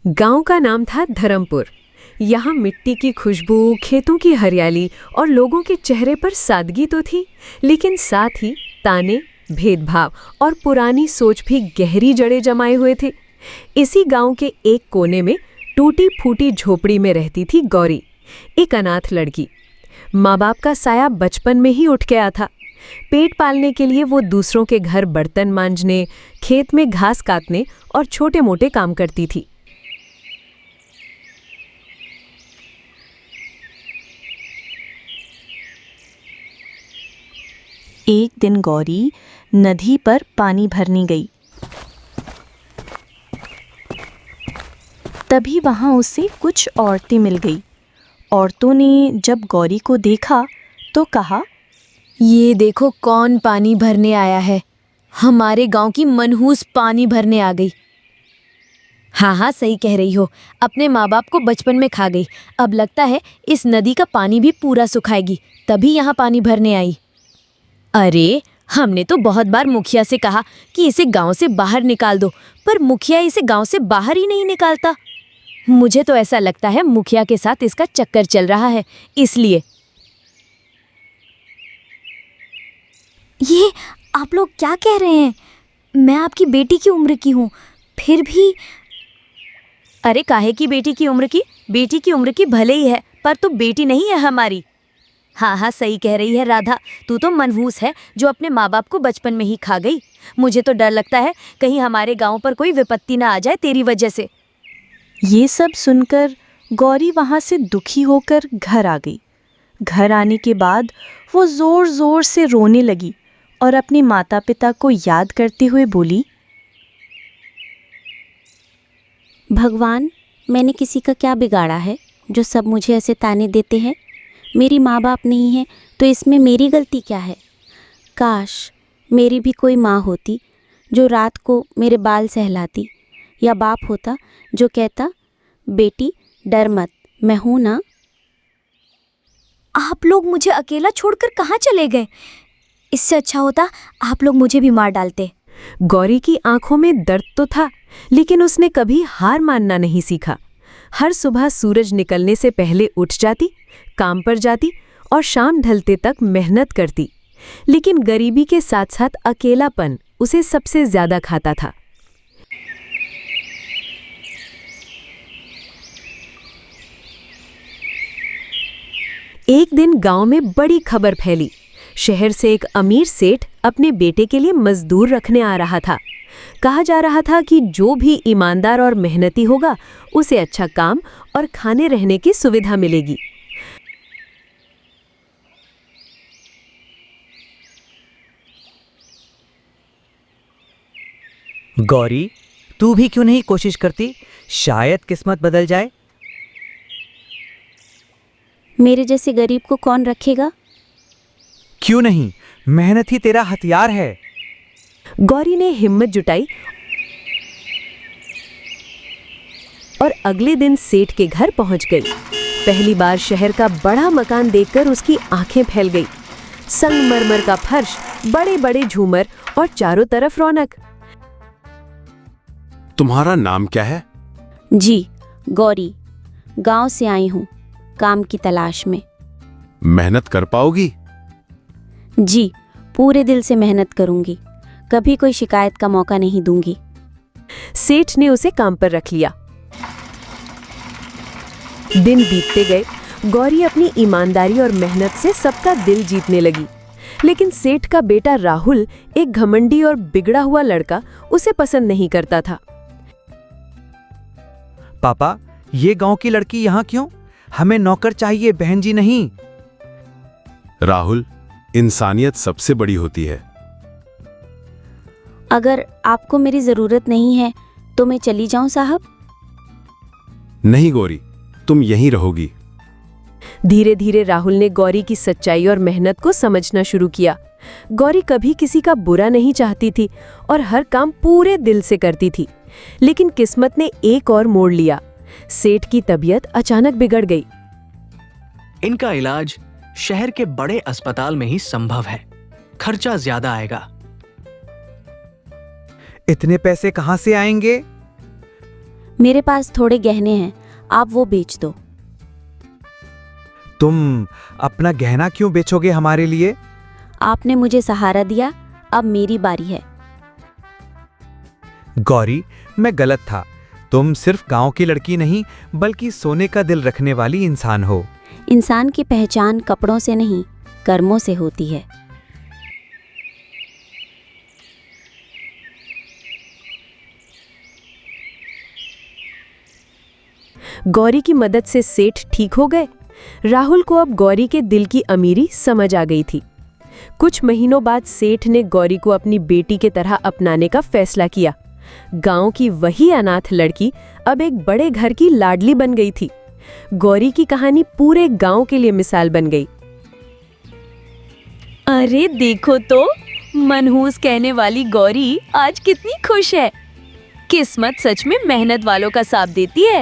गांव का नाम था धर्मपुर। यहाँ मिट्टी की खुशबू, खेतों की हरियाली और लोगों के चेहरे पर सादगी तो थी, लेकिन साथ ही ताने, भेदभाव और पुरानी सोच भी गहरी जड़ें जमाए हुए थे। इसी गांव के एक कोने में टूटी फूटी झोपड़ी में रहती थी गौरी, एक अनाथ लड़की। माँ बाप का साया बचपन में ही उठ गया था। पेट पालने के लिए वो दूसरों के घर बर्तन मांजने, खेत में घास काटने और छोटे मोटे काम करती थी। एक दिन गौरी नदी पर पानी भरने गई। तभी वहां उसे कुछ औरतें मिल गई। औरतों ने जब गौरी को देखा तो कहा, ये देखो कौन पानी भरने आया है। हमारे गांव की मनहूस पानी भरने आ गई। हाँ, सही कह रही हो। अपने माँ बाप को बचपन में खा गई। अब लगता है इस नदी का पानी भी पूरा सुखाएगी, तभी यहाँ पानी भरने आई। अरे, हमने तो बहुत बार मुखिया से कहा कि इसे गांव से बाहर निकाल दो, पर मुखिया इसे गांव से बाहर ही नहीं निकालता। मुझे तो ऐसा लगता है मुखिया के साथ इसका चक्कर चल रहा है, इसलिए। ये आप लोग क्या कह रहे हैं? मैं आपकी बेटी की उम्र की हूँ, फिर भी। अरे काहे की बेटी की उम्र की? बेटी की उम्र की भले ही है, पर तू बेटी नहीं है हमारी। हाँ, सही कह रही है राधा। तू तो मनहूस है जो अपने माँ बाप को बचपन में ही खा गई। मुझे तो डर लगता है कहीं हमारे गांव पर कोई विपत्ति ना आ जाए तेरी वजह से। ये सब सुनकर गौरी वहां से दुखी होकर घर आ गई। घर आने के बाद वो जोर जोर से रोने लगी और अपने माता पिता को याद करते हुए बोली, भगवान, मैंने किसी का क्या बिगाड़ा है जो सब मुझे ऐसे ताने देते हैं? मेरी माँ बाप नहीं है तो इसमें मेरी गलती क्या है? काश मेरी भी कोई माँ होती जो रात को मेरे बाल सहलाती, या बाप होता जो कहता, बेटी डर मत, मैं हूँ ना। आप लोग मुझे अकेला छोड़कर कहाँ चले गए? इससे अच्छा होता आप लोग मुझे भी मार डालते। गौरी की आंखों में दर्द तो था, लेकिन उसने कभी हार मानना नहीं सीखा। हर सुबह सूरज निकलने से पहले उठ जाती, काम पर जाती और शाम ढलते तक मेहनत करती। लेकिन गरीबी के साथ साथ अकेलापन उसे सबसे ज्यादा खाता था। एक दिन गांव में बड़ी खबर फैली। शहर से एक अमीर सेठ अपने बेटे के लिए मजदूर रखने आ रहा था। कहा जा रहा था कि जो भी ईमानदार और मेहनती होगा उसे अच्छा काम और खाने रहने की सुविधा मिलेगी। गौरी, तू भी क्यों नहीं कोशिश करती? शायद किस्मत बदल जाए। मेरे जैसे गरीब को कौन रखेगा? क्यों नहीं, मेहनत ही तेरा हथियार है। गौरी ने हिम्मत जुटाई और अगले दिन सेठ के घर पहुंच गई। पहली बार शहर का बड़ा मकान देखकर उसकी आंखें फैल गई। संगमरमर का फर्श, बड़े बड़े झूमर और चारों तरफ रौनक। तुम्हारा नाम क्या है? जी, गौरी। गांव से आई हूँ काम की तलाश में। मेहनत कर पाओगी? जी, पूरे दिल से मेहनत करूंगी। कभी कोई शिकायत का मौका नहीं दूंगी। सेठ ने उसे काम पर रख लिया। दिन बीतते गए। गौरी अपनी ईमानदारी और मेहनत से सबका दिल जीतने लगी। लेकिन सेठ का बेटा राहुल, एक घमंडी और बिगड़ा हुआ लड़का, उसे पसंद नहीं करता था। पापा, ये गांव की लड़की यहाँ क्यों? हमें नौकर चाहिए, बहन जी नहीं। राहुल, इंसानियत सबसे बड़ी होती है। अगर आपको मेरी जरूरत नहीं है तो मैं चली जाऊं साहब? नहीं गौरी, तुम यहीं रहोगी। धीरे धीरे राहुल ने गौरी की सच्चाई और मेहनत को समझना शुरू किया। गौरी कभी किसी का बुरा नहीं चाहती थी और हर काम पूरे दिल से करती थी। लेकिन किस्मत ने एक और मोड़ लिया। सेठ की तबीयत अचानक बिगड़ गई। इनका इलाज शहर के बड़े अस्पताल में ही संभव है, खर्चा ज्यादा आएगा। इतने पैसे कहां से आएंगे? मेरे पास थोड़े गहने हैं, आप वो बेच दो। तुम अपना गहना क्यों बेचोगे हमारे लिए? आपने मुझे सहारा दिया, अब मेरी बारी है। गौरी, मैं गलत था। तुम सिर्फ गांव की लड़की नहीं बल्कि सोने का दिल रखने वाली इंसान हो। इंसान की पहचान कपड़ों से नहीं, कर्मों से होती है। गौरी की मदद से सेठ ठीक हो गए। राहुल को अब गौरी के दिल की अमीरी समझ आ गई थी। कुछ महीनों बाद सेठ ने गौरी को अपनी बेटी की तरह अपनाने का फैसला किया। गांव की वही अनाथ लड़की अब एक बड़े घर की लाडली बन गई थी। गौरी की कहानी पूरे गांव के लिए मिसाल बन गई। अरे देखो तो, मनहूस कहने वाली गौरी आज कितनी खुश है। किस्मत सच में मेहनत वालों का साथ देती है।